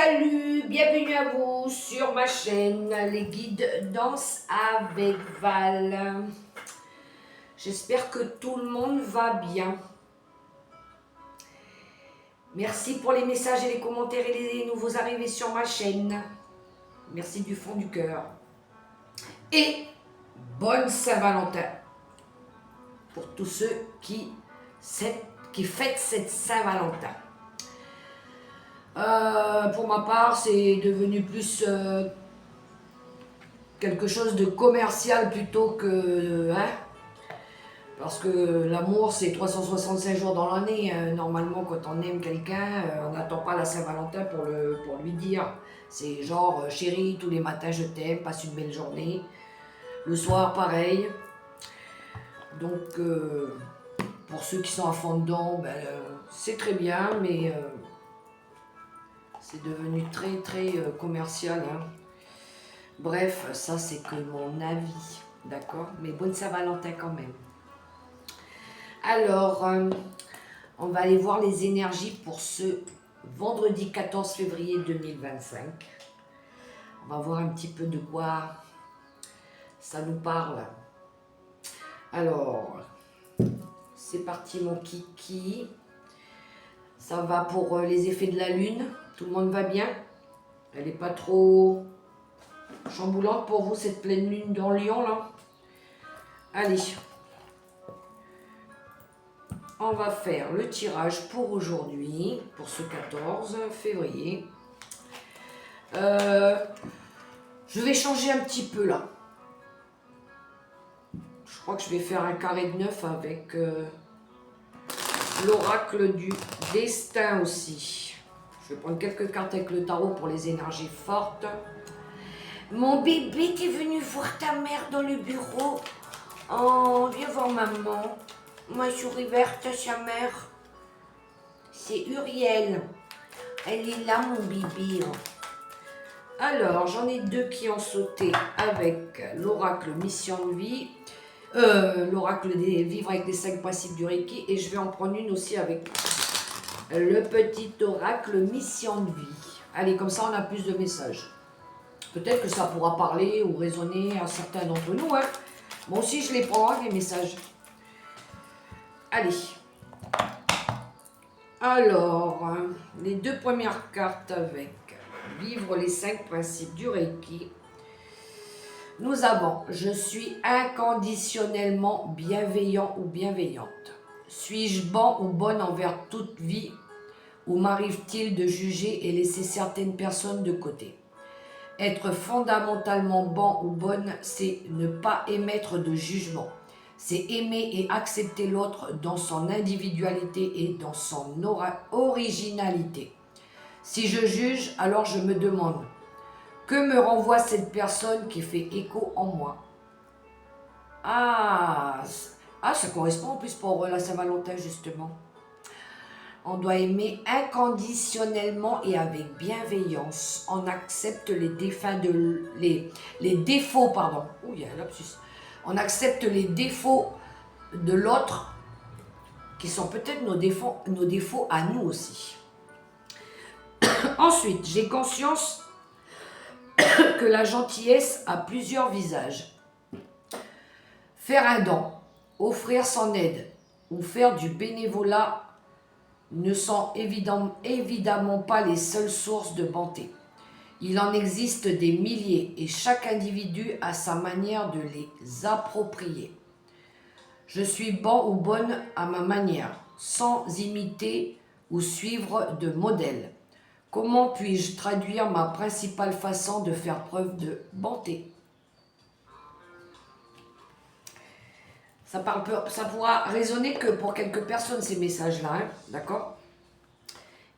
Salut, bienvenue à vous sur ma chaîne Les Guides Danse avec Val. J'espère que tout le monde va bien. Merci pour les messages et les commentaires et les nouveaux arrivés sur ma chaîne. Merci du fond du cœur. Et bonne Saint-Valentin pour tous ceux qui fêtent cette Saint-Valentin. Pour ma part, c'est devenu plus quelque chose de commercial plutôt que... parce que l'amour, c'est 365 jours dans l'année. Normalement, quand on aime quelqu'un, on n'attend pas la Saint-Valentin pour lui dire. C'est genre, chérie, tous les matins, je t'aime, passe une belle journée. Le soir, pareil. Donc, pour ceux qui sont à fond dedans, c'est très bien, mais... c'est devenu très commercial. Bref, ça c'est que mon avis, d'accord? Mais bonne Saint-Valentin quand même. Alors, on va aller voir les énergies pour ce vendredi 14 février 2025. On va voir un petit peu de quoi ça nous parle. Alors, c'est parti mon kiki. Ça va pour les effets de la lune. Tout le monde va bien? Elle n'est pas trop chamboulante pour vous, cette pleine lune dans Lion, là? Allez. On va faire le tirage pour aujourd'hui, pour ce 14 février. Je vais changer un petit peu, là. Je crois que je vais faire un carré de 9 avec l'oracle du destin aussi. Je vais prendre quelques cartes avec le tarot pour les énergies fortes. Mon bébé, t'es venu voir ta mère dans le bureau. Oh, viens voir maman. Ma souris verte, sa mère. C'est Uriel. Elle est là, mon bébé. Alors, j'en ai deux qui ont sauté avec l'oracle Mission de vie. L'oracle des vivre avec les 5 principes du Reiki. Et je vais en prendre une aussi avec le petit oracle Mission de vie. Allez, comme ça, on a plus de messages. Peut-être que ça pourra parler ou résonner à certains d'entre nous. Moi aussi, je les prends, les messages. Allez. Alors, les deux premières cartes avec vivre les 5 principes du Reiki. Nous avons, je suis inconditionnellement bienveillant ou bienveillante. Suis-je bon ou bonne envers toute vie ou m'arrive-t-il de juger et laisser certaines personnes de côté? Être fondamentalement bon ou bonne, c'est ne pas émettre de jugement. C'est aimer et accepter l'autre dans son individualité et dans son originalité. Si je juge, alors je me demande, que me renvoie cette personne qui fait écho en moi? Ah, ça correspond en plus pour la Saint-Valentin justement. On doit aimer inconditionnellement et avec bienveillance. On accepte les défauts, pardon. Oh, il y a un lapsus. On accepte les défauts de l'autre, qui sont peut-être nos défauts à nous aussi. Ensuite, j'ai conscience que la gentillesse a plusieurs visages. Faire un don, offrir son aide ou faire du bénévolat ne sont évidemment pas les seules sources de bonté. Il en existe des milliers et chaque individu a sa manière de les approprier. Je suis bon ou bonne à ma manière, sans imiter ou suivre de modèle. Comment puis-je traduire ma principale façon de faire preuve de bonté? Ça pourra résonner que pour quelques personnes ces messages-là, d'accord?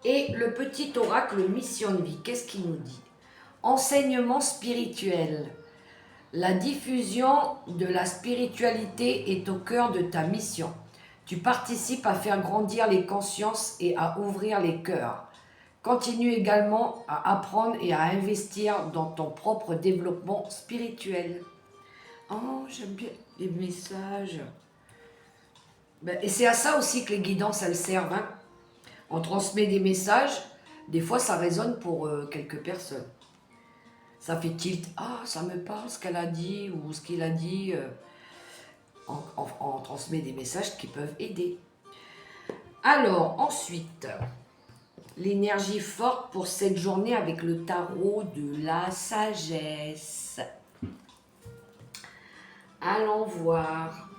Et le petit oracle Mission de vie, qu'est-ce qu'il nous dit? Enseignement spirituel. La diffusion de la spiritualité est au cœur de ta mission. Tu participes à faire grandir les consciences et à ouvrir les cœurs. Continue également à apprendre et à investir dans ton propre développement spirituel. Oh, j'aime bien les messages. Et c'est à ça aussi que les guidances, elles servent. On transmet des messages Des fois, ça résonne pour quelques personnes. Ça fait tilt. Ah, ça me parle ce qu'elle a dit ou ce qu'il a dit. On transmet des messages qui peuvent aider. Alors, ensuite, l'énergie forte pour cette journée avec le tarot de la sagesse. Allons voir.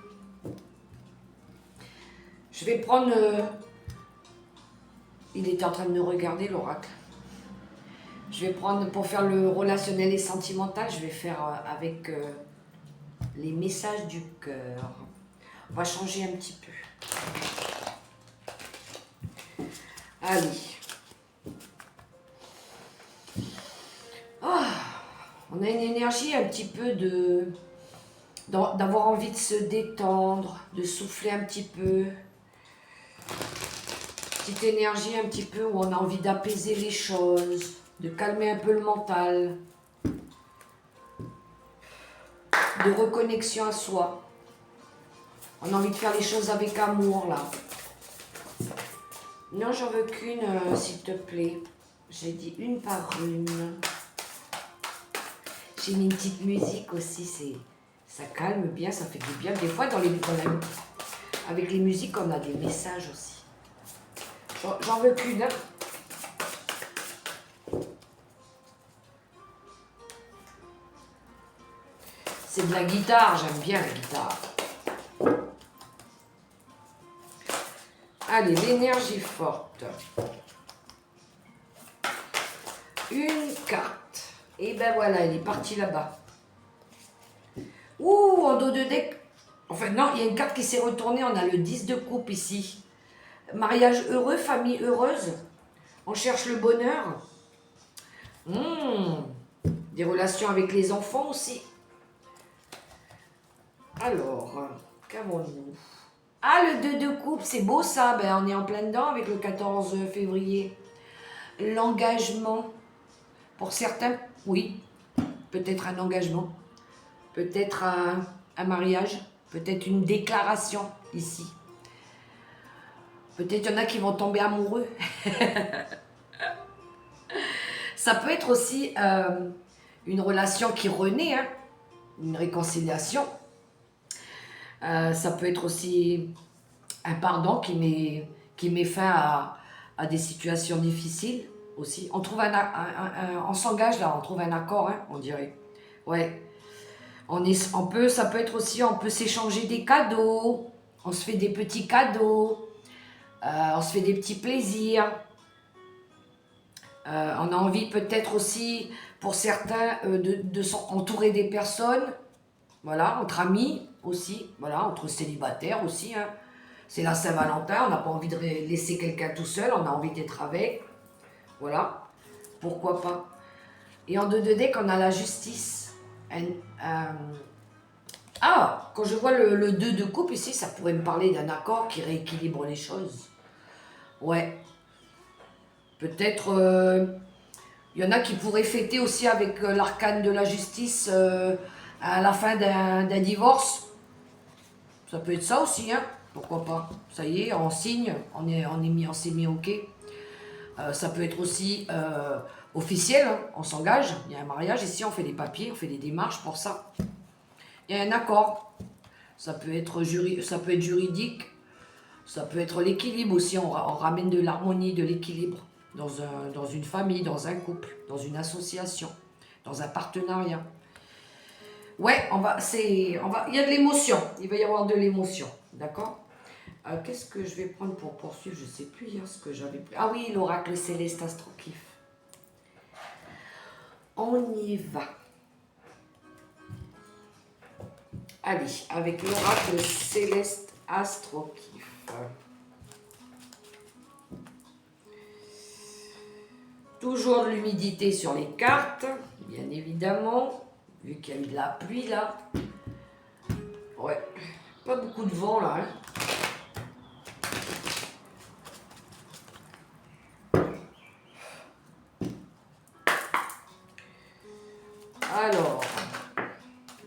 Je vais prendre... il était en train de me regarder, l'oracle. Je vais prendre, pour faire le relationnel et sentimental, je vais faire avec les messages du cœur. On va changer un petit peu. Allez. Oh, on a une énergie un petit peu d'avoir envie de se détendre, de souffler un petit peu. Petite énergie un petit peu où on a envie d'apaiser les choses, de calmer un peu le mental, de reconnexion à soi. On a envie de faire les choses avec amour là. Non, j'en veux qu'une, s'il te plaît. J'ai dit une par une. J'ai mis une petite musique aussi, ça calme bien, ça fait du bien. Des fois, avec les musiques, on a des messages aussi. J'en veux qu'une. Hein. C'est de la guitare, j'aime bien la guitare. Allez, l'énergie forte. Une carte. Et ben voilà, elle est partie là-bas. Ouh, en dos de deck. Enfin non, il y a une carte qui s'est retournée, on a le 10 de coupe ici. Mariage heureux, famille heureuse. On cherche le bonheur. Des relations avec les enfants aussi. Alors, qu'avons-nous? Ah, le 2 de coupe, c'est beau ça. Ben, on est en plein dedans avec le 14 février. L'engagement. Pour certains, oui. Peut-être un engagement. Peut-être un mariage. Peut-être une déclaration ici. Peut-être il y en a qui vont tomber amoureux. Ça peut être aussi une relation qui renaît, hein, une réconciliation. Ça peut être aussi un pardon qui met fin à des situations difficiles aussi. On trouve on s'engage là, on trouve un accord, hein, on dirait. Ouais. Ça peut être aussi, on peut s'échanger des cadeaux. On se fait des petits cadeaux. On se fait des petits plaisirs. On a envie peut-être aussi, pour certains, de s'entourer des personnes, voilà, entre amis aussi, voilà, entre célibataires aussi. Hein. C'est la Saint-Valentin, on n'a pas envie de laisser quelqu'un tout seul, on a envie d'être avec. Voilà, pourquoi pas. Et en 2 de deck, on a la justice. Quand je vois le 2 de coupe ici, ça pourrait me parler d'un accord qui rééquilibre les choses. Ouais. Peut-être, il y en a qui pourraient fêter aussi avec l'arcane de la justice à la fin d'un divorce. Ça peut être ça aussi, hein. Pourquoi pas. Ça y est, on signe, on s'est mis OK. Ça peut être aussi officiel, hein. On s'engage, il y a un mariage ici, on fait des papiers, on fait des démarches pour ça. Il y a un accord. Ça peut être juridique, ça peut être l'équilibre aussi, on ramène de l'harmonie, de l'équilibre. Dans une famille, dans un couple, dans une association, dans un partenariat. Ouais, il y a de l'émotion, il va y avoir de l'émotion, d'accord? Qu'est-ce que je vais prendre pour poursuivre? Je ne sais plus hier ce que j'avais pris. Ah oui, l'oracle céleste astrokif. On y va. Allez, avec l'oracle céleste astrokif. Toujours de l'humidité sur les cartes, bien évidemment, vu qu'il y a eu de la pluie là. Ouais, pas beaucoup de vent là. Alors,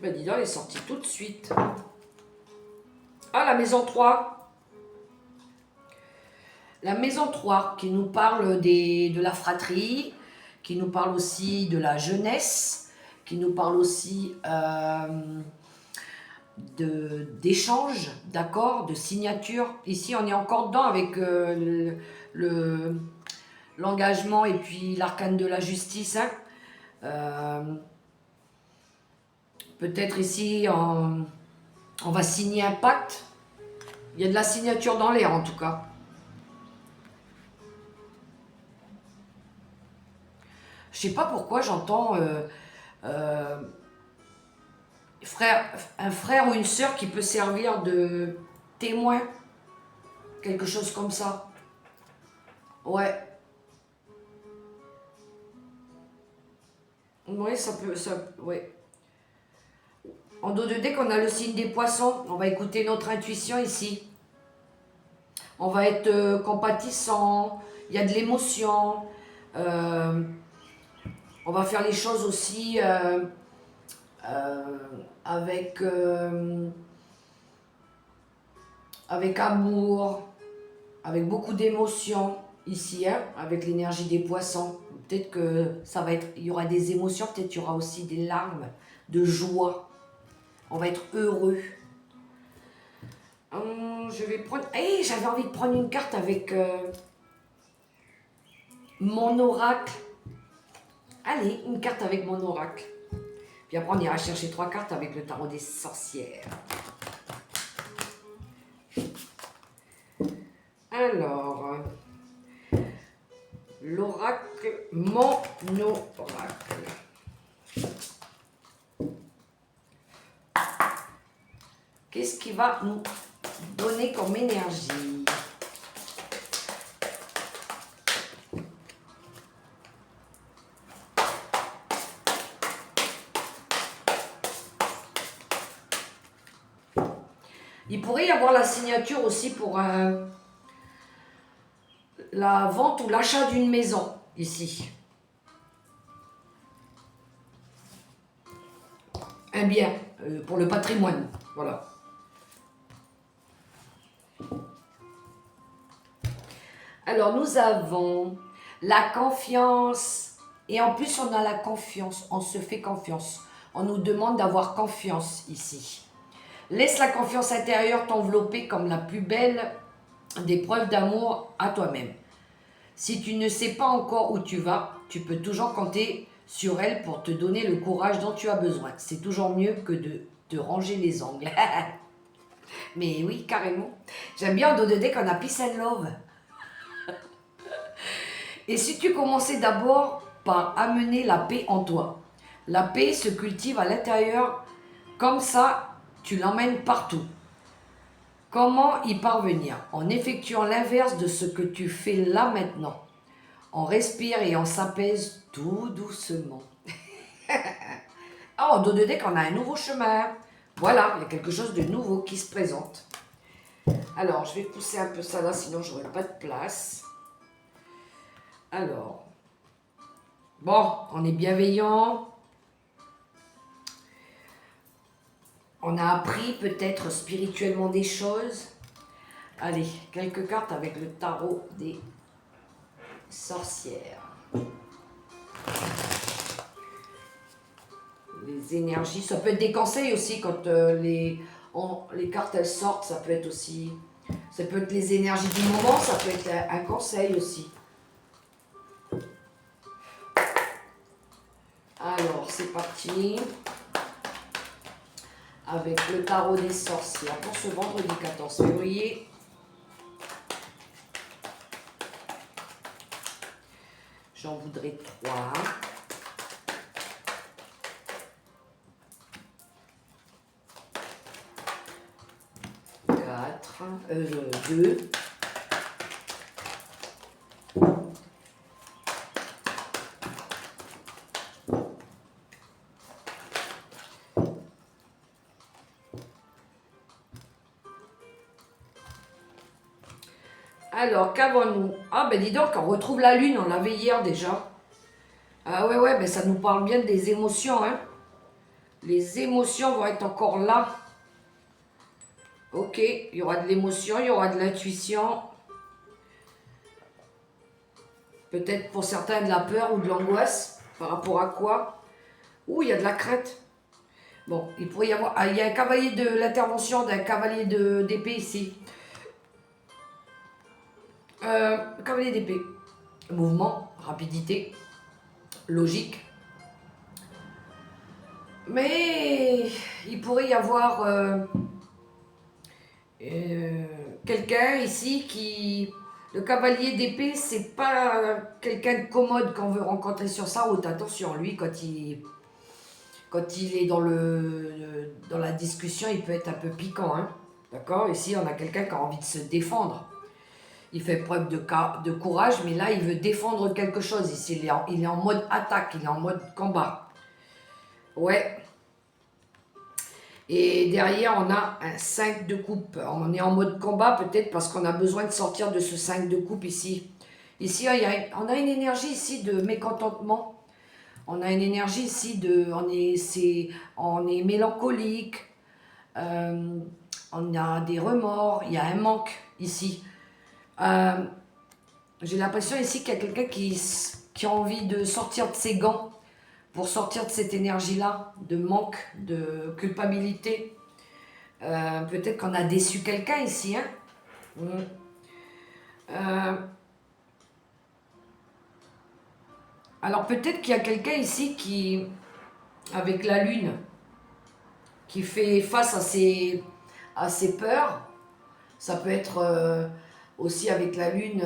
ben dis donc, elle est sortie tout de suite. Ah, la maison 3. La maison 3 qui nous parle de la fratrie, qui nous parle aussi de la jeunesse, qui nous parle aussi d'échanges, d'accords, de signatures. Ici, on est encore dedans avec l'engagement et puis l'arcane de la justice. Hein. Peut-être ici, on va signer un pacte. Il y a de la signature dans l'air en tout cas. Je sais pas pourquoi j'entends un frère ou une sœur qui peut servir de témoin. Quelque chose comme ça. Ouais. Oui, ça peut... ouais. En dos de deck, on a le signe des poissons. On va écouter notre intuition ici. On va être compatissant. Il y a de l'émotion. On va faire les choses aussi avec amour, avec beaucoup d'émotion ici, hein, avec l'énergie des poissons. Peut-être que ça va être, il y aura des émotions, peut-être il y aura aussi des larmes de joie. On va être heureux. Je vais prendre... Hey, j'avais envie de prendre une carte avec mon oracle. Allez, une carte avec mon oracle. Puis après, on ira chercher 3 cartes avec le tarot des sorcières. Alors, l'oracle, mon oracle. Qu'est-ce qui va nous donner comme énergie? Il pourrait y avoir la signature aussi pour la vente ou l'achat d'une maison, ici. Un bien, pour le patrimoine, voilà. Alors, nous avons la confiance. Et en plus, on a la confiance. On se fait confiance. On nous demande d'avoir confiance ici. Laisse la confiance intérieure t'envelopper comme la plus belle des preuves d'amour à toi-même. Si tu ne sais pas encore où tu vas, tu peux toujours compter sur elle pour te donner le courage dont tu as besoin. C'est toujours mieux que de te ranger les ongles. Mais oui, carrément. J'aime bien en dos de deck qu'on a Peace and Love. Et si tu commençais d'abord par amener la paix en toi. La paix se cultive à l'intérieur, comme ça, tu l'emmènes partout. Comment y parvenir? En effectuant l'inverse de ce que tu fais là maintenant. On respire et on s'apaise tout doucement. Oh, dos de deck, on a un nouveau chemin. Voilà, il y a quelque chose de nouveau qui se présente. Alors, je vais pousser un peu ça là, sinon j'aurai pas de place. Alors, bon, on est bienveillant. On a appris peut-être spirituellement des choses. Allez, quelques cartes avec le tarot des sorcières. Les énergies, ça peut être des conseils aussi quand les cartes elles sortent, ça peut être aussi... Ça peut être les énergies du moment, ça peut être un conseil aussi. Alors, c'est parti. Avec le tarot des sorcières pour ce vendredi 14 février. J'en voudrais 3. Deux. Alors, qu'avons-nous? Ah, ben dis donc, on retrouve la lune, on l'avait hier déjà. Ah ouais, ben ça nous parle bien des émotions, hein. Les émotions vont être encore là. Ok, il y aura de l'émotion, il y aura de l'intuition. Peut-être pour certains de la peur ou de l'angoisse. Par rapport à quoi? Ouh, il y a de la crainte. Bon, il pourrait y avoir... Ah, il y a un cavalier de l'intervention d'un cavalier d'épée ici. Cavalier d'épée. Mouvement, rapidité, logique. Mais il pourrait y avoir quelqu'un ici qui... Le cavalier d'épée, c'est pas quelqu'un de commode qu'on veut rencontrer sur sa route. Attention, lui, quand il est dans la discussion, il peut être un peu piquant. Hein. D'accord? Ici, on a quelqu'un qui a envie de se défendre. Il fait preuve de courage, mais là, il veut défendre quelque chose. Ici, il est en mode attaque, il est en mode combat. Ouais. Et derrière, on a un 5 de coupe. On est en mode combat peut-être parce qu'on a besoin de sortir de ce 5 de coupe ici. Ici, on a une énergie ici de mécontentement. On a une énergie ici de... On est mélancolique. On a des remords. Il y a un manque ici. J'ai l'impression ici qu'il y a quelqu'un qui a envie de sortir de ses gants pour sortir de cette énergie-là, de manque, de culpabilité. Peut-être qu'on a déçu quelqu'un ici. Hein. Alors peut-être qu'il y a quelqu'un ici qui, avec la lune, qui fait face à ses peurs. Ça peut être aussi avec la lune,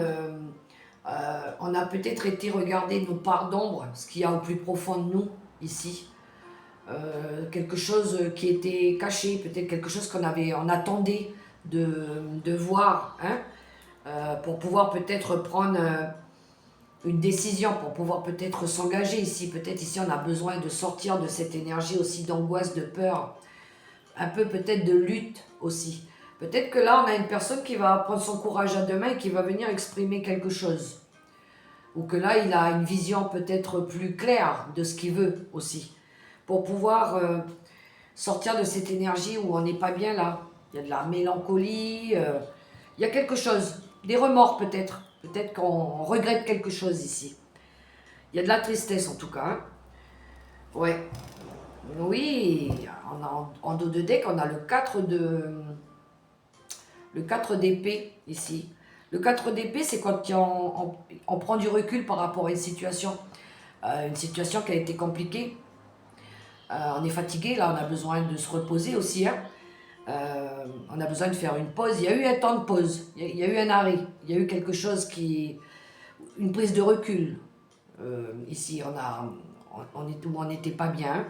on a peut-être été regarder nos parts d'ombre, ce qu'il y a au plus profond de nous, ici. Quelque chose qui était caché, peut-être quelque chose on attendait de voir, hein, pour pouvoir peut-être prendre une décision, pour pouvoir peut-être s'engager ici. Peut-être ici on a besoin de sortir de cette énergie aussi d'angoisse, de peur, un peu peut-être de lutte aussi. Peut-être que là on a une personne qui va prendre son courage à deux mains et qui va venir exprimer quelque chose. Ou que là il a une vision peut-être plus claire de ce qu'il veut aussi. Pour pouvoir sortir de cette énergie où on n'est pas bien là. Il y a de la mélancolie, il y a quelque chose, des remords peut-être. Peut-être qu'on regrette quelque chose ici. Il y a de la tristesse en tout cas. Hein. Ouais. Oui, en dos de deck, on a le 4 d'épée ici. Le 4 d'épée, c'est quand on prend du recul par rapport à une situation qui a été compliquée. On est fatigué, là, on a besoin de se reposer aussi. Hein. On a besoin de faire une pause. Il y a eu un temps de pause, il y a eu un arrêt, il y a eu quelque chose une prise de recul. Ici, on n'était pas bien.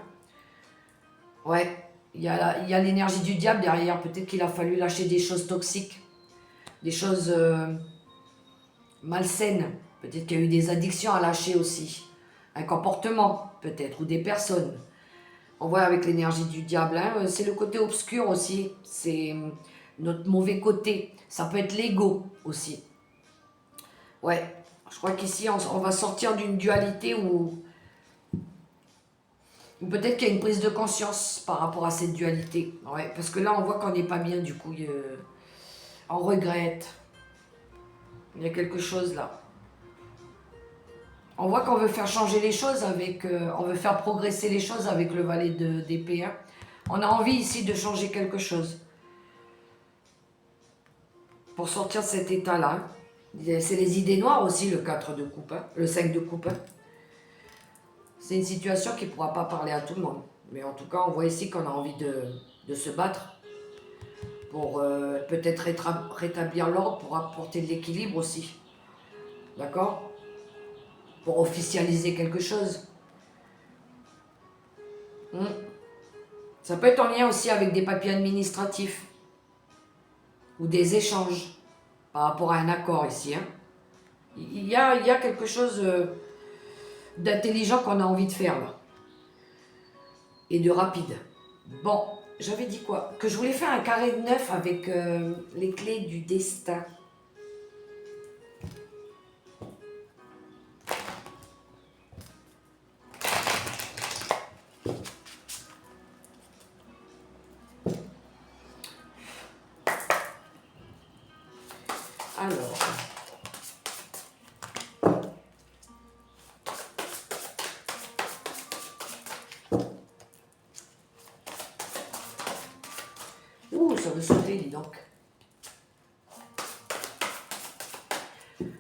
Ouais, il y a l'énergie du diable derrière. Peut-être qu'il a fallu lâcher des choses toxiques, des choses malsaines. Peut-être qu'il y a eu des addictions à lâcher aussi. Un comportement, peut-être, ou des personnes. On voit avec l'énergie du diable, hein, c'est le côté obscur aussi, c'est notre mauvais côté. Ça peut être l'ego aussi. Ouais, je crois qu'ici on va sortir d'une dualité où peut-être qu'il y a une prise de conscience par rapport à cette dualité. Ouais, parce que là on voit qu'on n'est pas bien du coup, on regrette. Il y a quelque chose là. On voit qu'on veut faire changer les choses on veut faire progresser les choses avec le valet d'épée. Hein. On a envie ici de changer quelque chose. Pour sortir de cet état-là. C'est les idées noires aussi, le 4 de coupe, hein, le 5 de coupe. Hein. C'est une situation qui ne pourra pas parler à tout le monde. Mais en tout cas, on voit ici qu'on a envie de se battre pour peut-être rétablir l'ordre, pour apporter de l'équilibre aussi. D'accord? Pour officialiser quelque chose. Ça peut être en lien aussi avec des papiers administratifs ou des échanges par rapport à un accord ici. Hein. Il y a quelque chose d'intelligent qu'on a envie de faire là. Et de rapide. Bon, j'avais dit quoi? Que je voulais faire un carré de 9 avec les clés du destin. Alors, Ouh, ça veut sauter, dis donc.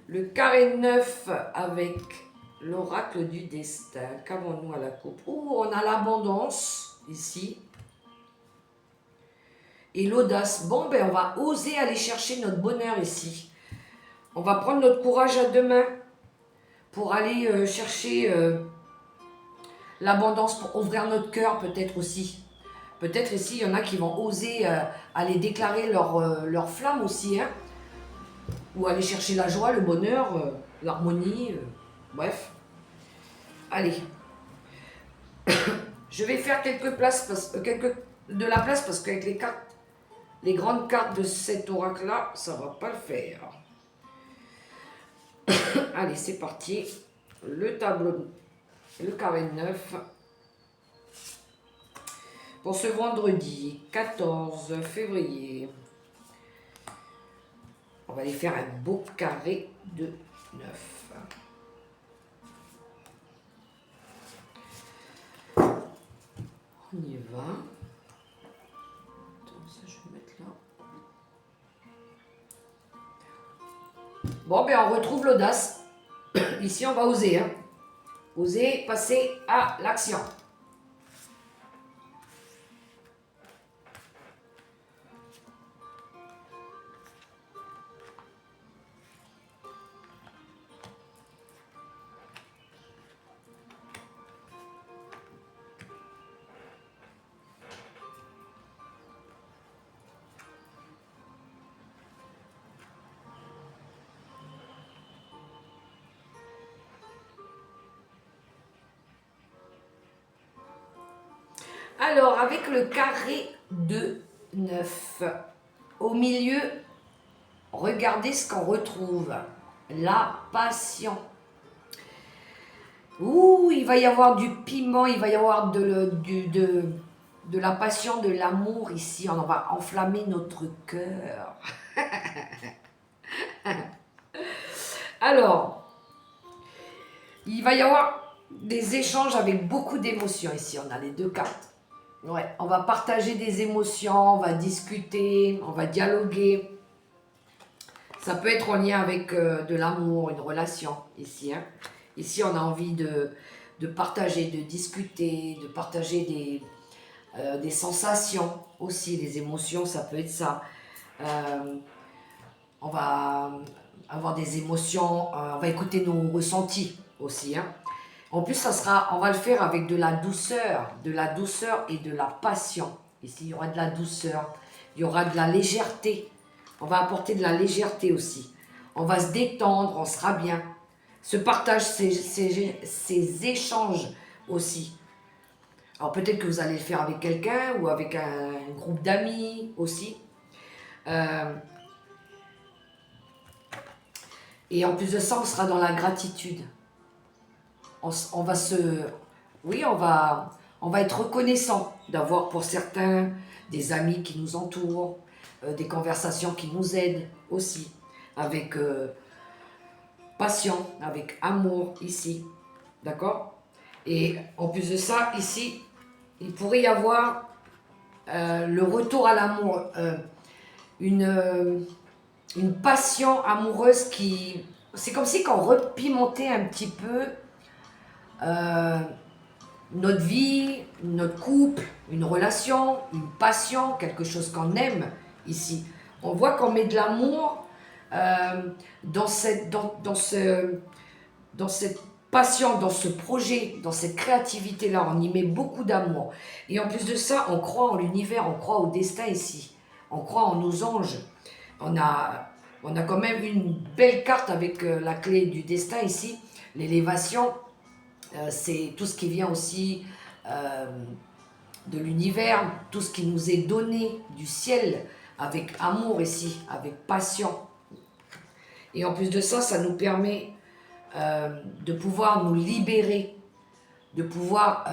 Le carré 9 avec l'oracle du destin. Qu'avons-nous à la coupe? Ouh, on a l'abondance, ici. Et l'audace. Bon, ben, on va oser aller chercher notre bonheur ici. On va prendre notre courage à deux mains pour aller chercher l'abondance, pour ouvrir notre cœur peut-être aussi. Peut-être ici, il y en a qui vont oser aller déclarer leur flamme aussi, hein. Ou aller chercher la joie, le bonheur, l'harmonie, bref. Allez. Je vais faire quelques de la place parce qu'avec les cartes, les grandes cartes de cet oracle-là, ça va pas le faire. Allez, c'est parti. Le tableau, le carré 9. Pour ce vendredi 14 février. On va aller faire un beau carré de 9. On y va. Attends, ça je vais mettre là. Bon, ben on retrouve l'audace. Ici, on va oser. Hein. Oser passer à l'action. Alors, avec le carré de 9, au milieu, regardez ce qu'on retrouve. La passion. Ouh, il va y avoir du piment, il va y avoir de la passion, de l'amour ici. On va enflammer notre cœur. Alors, il va y avoir des échanges avec beaucoup d'émotions ici. On a les deux cartes. Ouais, on va partager des émotions, on va discuter, on va dialoguer. Ça peut être en lien avec de l'amour, une relation ici. Hein. Ici, on a envie de partager, de discuter, de partager des sensations aussi, des émotions, ça peut être ça. On va avoir des émotions, on va écouter nos ressentis aussi. Hein. En plus, on va le faire avec de la douceur et de la passion. Ici, il y aura de la douceur, il y aura de la légèreté. On va apporter de la légèreté aussi. On va se détendre, on sera bien. Se partage ces échanges aussi. Alors peut-être que vous allez le faire avec quelqu'un ou avec un groupe d'amis aussi. Et en plus de ça, on sera dans la gratitude. On va être reconnaissant d'avoir pour certains des amis qui nous entourent, des conversations qui nous aident aussi, avec passion, avec amour ici, d'accord? Et en plus de ça, ici, il pourrait y avoir le retour à l'amour, une passion amoureuse qui... C'est comme si on repimentait un petit peu notre vie, notre couple, une relation, une passion, quelque chose qu'on aime ici. On voit qu'on met de l'amour dans cette passion, dans ce projet, dans cette créativité-là. On y met beaucoup d'amour. Et en plus de ça, on croit en l'univers, on croit au destin ici. On croit en nos anges. On a quand même une belle carte avec la clé du destin ici, l'élévation. C'est tout ce qui vient aussi de l'univers, tout ce qui nous est donné du ciel, avec amour ici, avec passion. Et en plus de ça, ça nous permet de pouvoir nous libérer, de pouvoir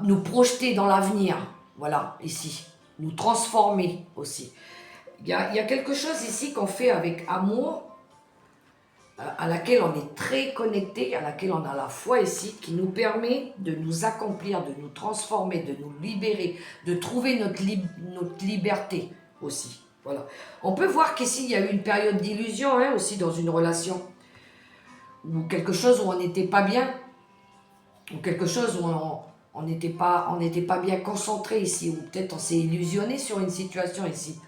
nous projeter dans l'avenir, voilà, ici, nous transformer aussi. Il y a quelque chose ici qu'on fait avec amour, à laquelle on est très connecté, à laquelle on a la foi ici, qui nous permet de nous accomplir, de nous transformer, de nous libérer, de trouver notre liberté aussi. Voilà. On peut voir qu'ici, il y a eu une période d'illusion hein, aussi dans une relation, ou quelque chose où on n'était pas bien, ou quelque chose où on n'était pas bien concentré ici, ou peut-être on s'est illusionné sur une situation ici.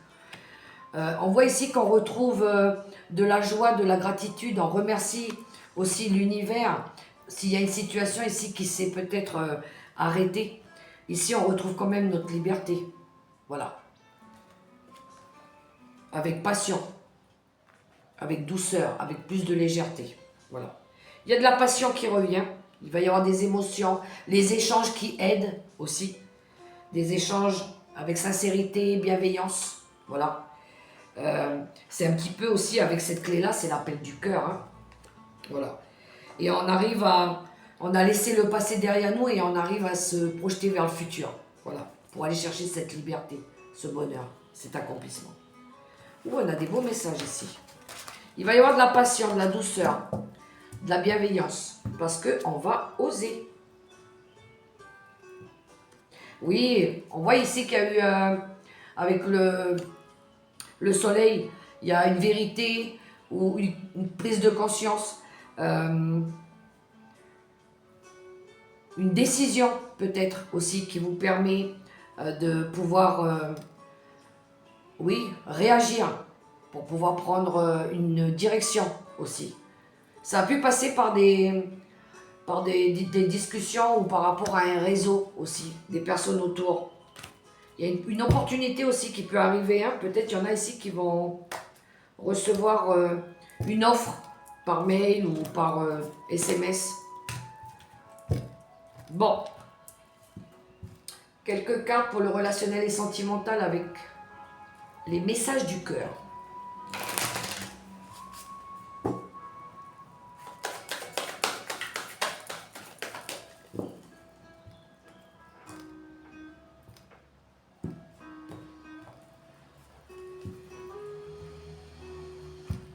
On voit ici qu'on retrouve de la joie, de la gratitude, on remercie aussi l'univers. S'il y a une situation ici qui s'est peut-être arrêtée, ici on retrouve quand même notre liberté. Voilà. Avec passion, avec douceur, avec plus de légèreté. Voilà. Il y a de la passion qui revient, il va y avoir des émotions, les échanges qui aident aussi. Des échanges avec sincérité, bienveillance. Voilà. C'est un petit peu aussi avec cette clé-là, c'est l'appel du cœur. Hein. Voilà. Et on arrive à... On a laissé le passé derrière nous et on arrive à se projeter vers le futur. Voilà. Pour aller chercher cette liberté, ce bonheur, cet accomplissement. Ouh, on a des beaux messages ici. Il va y avoir de la passion, de la douceur, de la bienveillance. Parce qu'on va oser. Oui, on voit ici qu'il y a eu... avec le soleil, il y a une vérité ou une prise de conscience, une décision peut-être aussi qui vous permet de pouvoir, oui, réagir pour pouvoir prendre une direction aussi. Ça a pu passer par des discussions ou par rapport à un réseau aussi, des personnes autour. Il y a une opportunité aussi qui peut arriver. Hein. Peut-être qu'il y en a ici qui vont recevoir une offre par mail ou par SMS. Bon. Quelques cartes pour le relationnel et sentimental avec les messages du cœur.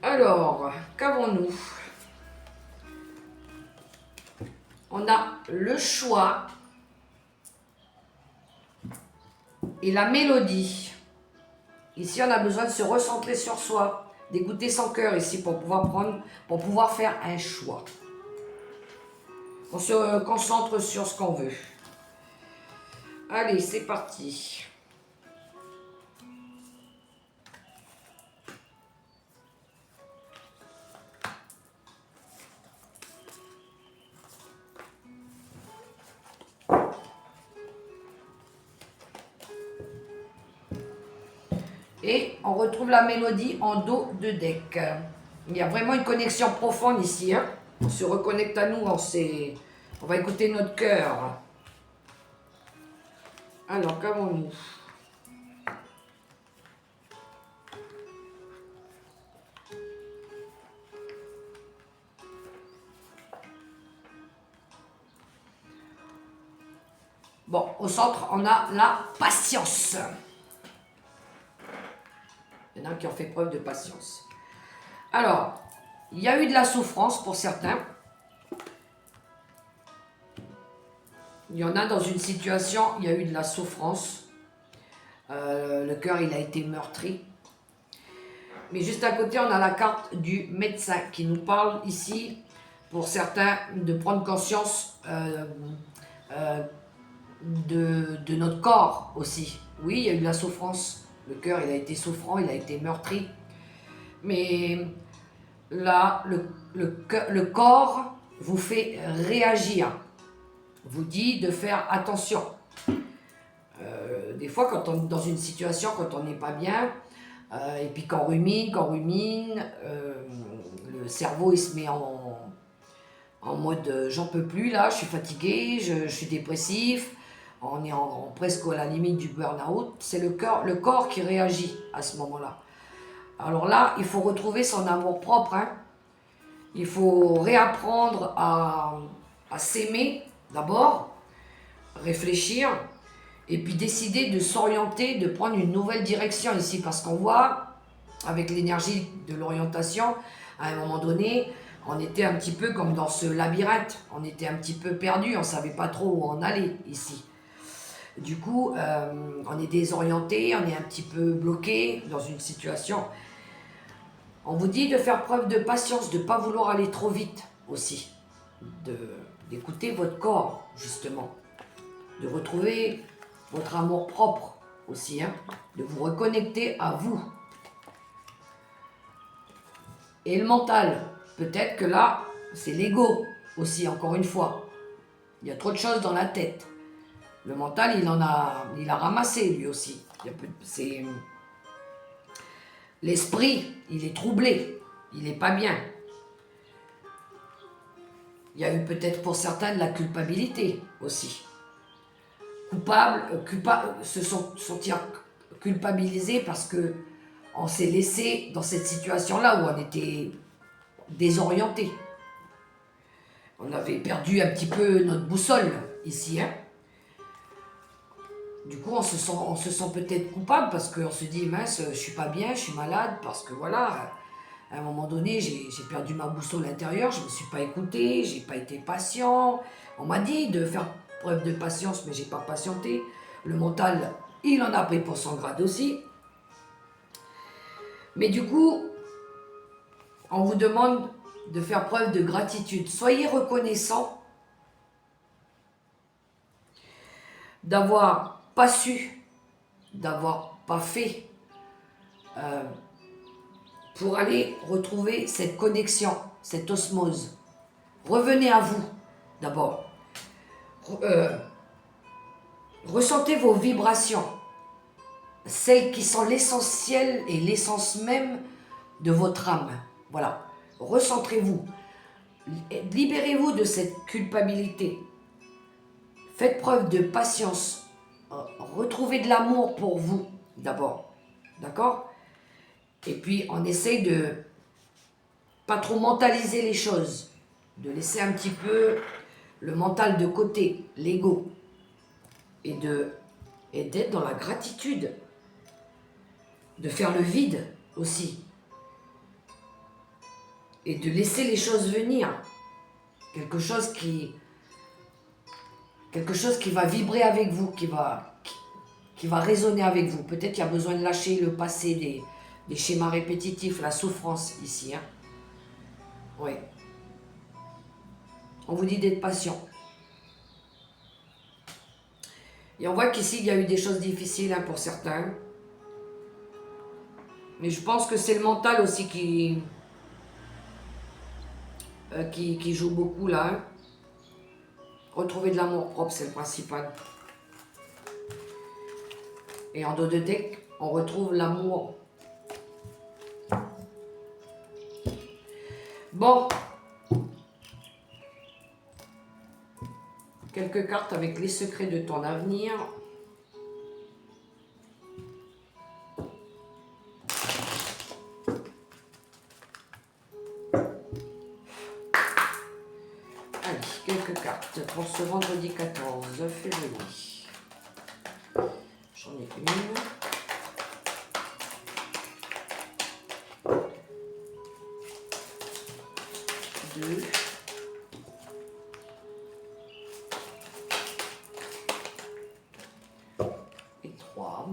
Alors, qu'avons-nous? On a le choix et la mélodie. Ici, on a besoin de se recentrer sur soi, d'écouter son cœur ici pour pouvoir faire un choix. On se concentre sur ce qu'on veut. Allez, c'est parti. Et on retrouve la mélodie en dos de deck. Il y a vraiment une connexion profonde ici. Hein. On se reconnecte à nous, on va écouter notre cœur. Alors, qu'avons-nous? Bon, au centre, on a la patience. Il y en a qui ont fait preuve de patience. Alors, il y a eu de la souffrance pour certains. Il y en a dans une situation, il y a eu de la souffrance. Le cœur, il a été meurtri. Mais juste à côté, on a la carte du médecin qui nous parle ici, pour certains, de prendre conscience de notre corps aussi. Oui, il y a eu de la souffrance. Le cœur, il a été souffrant, il a été meurtri. Mais là, le corps vous fait réagir. Vous dit de faire attention. Des fois, quand on est dans une situation, quand on n'est pas bien, et puis qu'on rumine, le cerveau il se met en mode j'en peux plus là, je suis fatigué, je suis dépressif, on est presque à la limite du burn-out. C'est le corps qui réagit à ce moment-là. Alors là, il faut retrouver son amour propre. Hein. Il faut réapprendre à s'aimer d'abord, réfléchir, et puis décider de s'orienter, de prendre une nouvelle direction ici. Parce qu'on voit, avec l'énergie de l'orientation, à un moment donné, On était un petit peu comme dans ce labyrinthe. On était un petit peu perdu, on ne savait pas trop où on allait ici. Du coup, on est désorienté, on est un petit peu bloqué dans une situation. On vous dit de faire preuve de patience, de ne pas vouloir aller trop vite aussi. D'écouter votre corps, justement. De retrouver votre amour propre aussi. Hein, de vous reconnecter à vous. Et le mental, peut-être que là, c'est l'ego aussi, encore une fois. Il y a trop de choses dans la tête. Le mental, il a ramassé lui aussi. L'esprit, il est troublé. Il n'est pas bien. Il y a eu peut-être pour certains de la culpabilité aussi. Se sentir culpabilisés parce que on s'est laissé dans cette situation-là où on était désorienté. On avait perdu un petit peu notre boussole ici. Hein. Du coup, on se sent peut-être coupable parce qu'on se dit, mince, je suis pas bien, je suis malade, parce que voilà, à un moment donné, j'ai perdu ma boussole intérieure, je me suis pas écouté, j'ai pas été patient. On m'a dit de faire preuve de patience, mais j'ai pas patienté. Le mental, il en a pris pour son grade aussi. Mais du coup, on vous demande de faire preuve de gratitude. Soyez reconnaissant d'avoir pas su, d'avoir pas fait, pour aller retrouver cette connexion, cette osmose. Revenez à vous, d'abord. Ressentez vos vibrations, celles qui sont l'essentiel et l'essence même de votre âme. Voilà. Recentrez-vous. Libérez-vous de cette culpabilité. Faites preuve de patience. Retrouvez de l'amour pour vous, d'abord. D'accord ? Et puis, on essaye de pas trop mentaliser les choses. De laisser un petit peu le mental de côté, l'ego. Et d'être dans la gratitude. De faire le vide aussi. Et de laisser les choses venir. Quelque chose qui va vibrer avec vous, qui va résonner avec vous. Peut-être qu'il y a besoin de lâcher le passé, des schémas répétitifs, la souffrance ici. Hein. Oui. On vous dit d'être patient. Et on voit qu'ici, il y a eu des choses difficiles hein, pour certains. Mais je pense que c'est le mental aussi qui joue beaucoup là. Hein. Retrouver de l'amour propre, c'est le principal. Et en dos de deck, on retrouve l'amour. Bon. Quelques cartes avec les secrets de ton avenir. Allez, quelques cartes pour ce vendredi 14 février. J'en ai une. Deux. Et trois.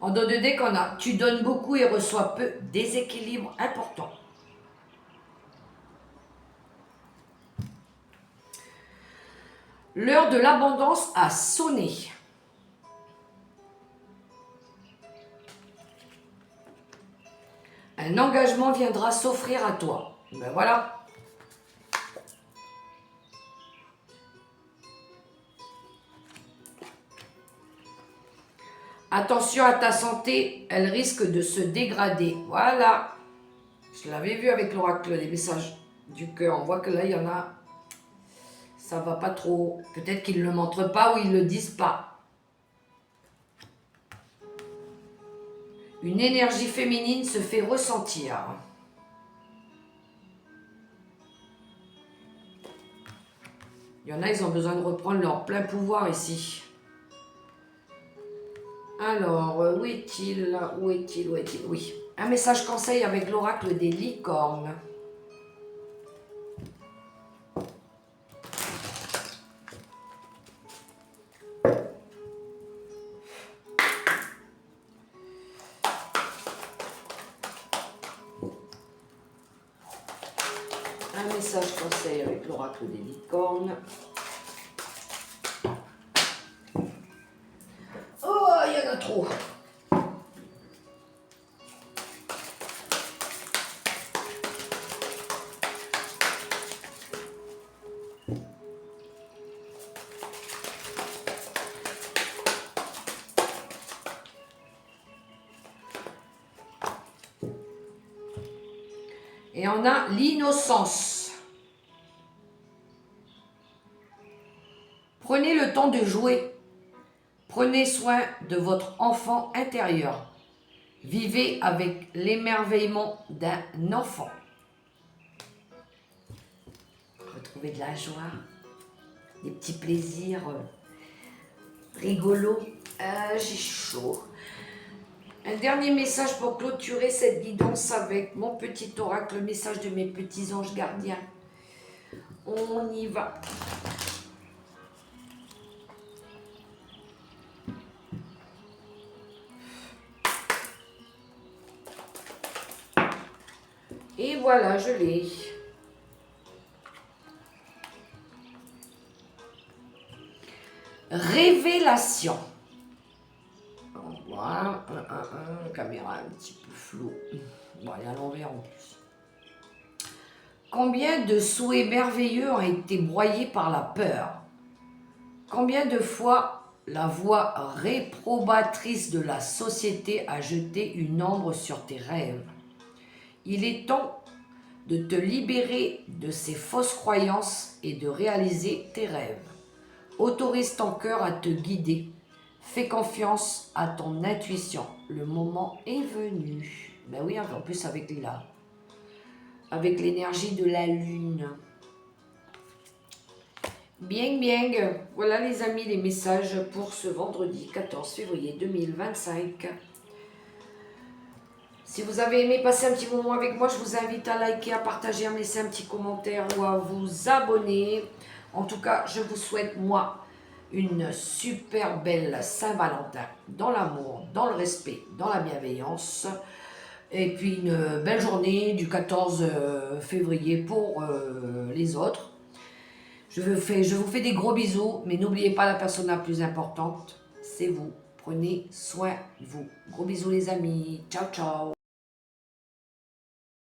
En dos de deck, on a tu donnes beaucoup et reçois peu, déséquilibre important. L'heure de l'abondance a sonné. Un engagement viendra s'offrir à toi. Ben voilà. Attention à ta santé, elle risque de se dégrader. Voilà. Je l'avais vu avec l'oracle des messages du cœur. On voit que là, il y en a, ça va pas trop. Peut-être qu'ils ne le montrent pas ou ils ne le disent pas. Une énergie féminine se fait ressentir. Il y en a, ils ont besoin de reprendre leur plein pouvoir ici. Alors, où est-il? Où est-il? Où est-il? Oui. Un message conseil avec l'oracle des licornes. Un message conseil avec l'oracle des licornes. Oh, il y en a trop. Et on a l'innocence. Prenez le temps de jouer. Prenez soin de votre enfant intérieur. Vivez avec l'émerveillement d'un enfant. Retrouvez de la joie, des petits plaisirs rigolos. J'ai chaud. Un dernier message pour clôturer cette guidance avec mon petit oracle, le message de mes petits anges gardiens. On y va. Et voilà, je l'ai. Révélation. Voilà, caméra un petit peu floue. Bon, il y a l'envers en plus. Combien de souhaits merveilleux ont été broyés par la peur? Combien de fois la voix réprobatrice de la société a jeté une ombre sur tes rêves? Il est temps de te libérer de ces fausses croyances et de réaliser tes rêves. Autorise ton cœur à te guider. Fais confiance à ton intuition. Le moment est venu. Ben oui, en plus avec l'énergie de la lune. Bien, bien. Voilà les amis, les messages pour ce vendredi 14 février 2025. Si vous avez aimé passer un petit moment avec moi, je vous invite à liker, à partager, à me laisser un petit commentaire ou à vous abonner. En tout cas, je vous souhaite, moi, une super belle Saint-Valentin dans l'amour, dans le respect, dans la bienveillance. Et puis une belle journée du 14 février pour les autres. Je vous fais des gros bisous, mais n'oubliez pas la personne la plus importante, c'est vous. Prenez soin de vous. Gros bisous les amis. Ciao, ciao.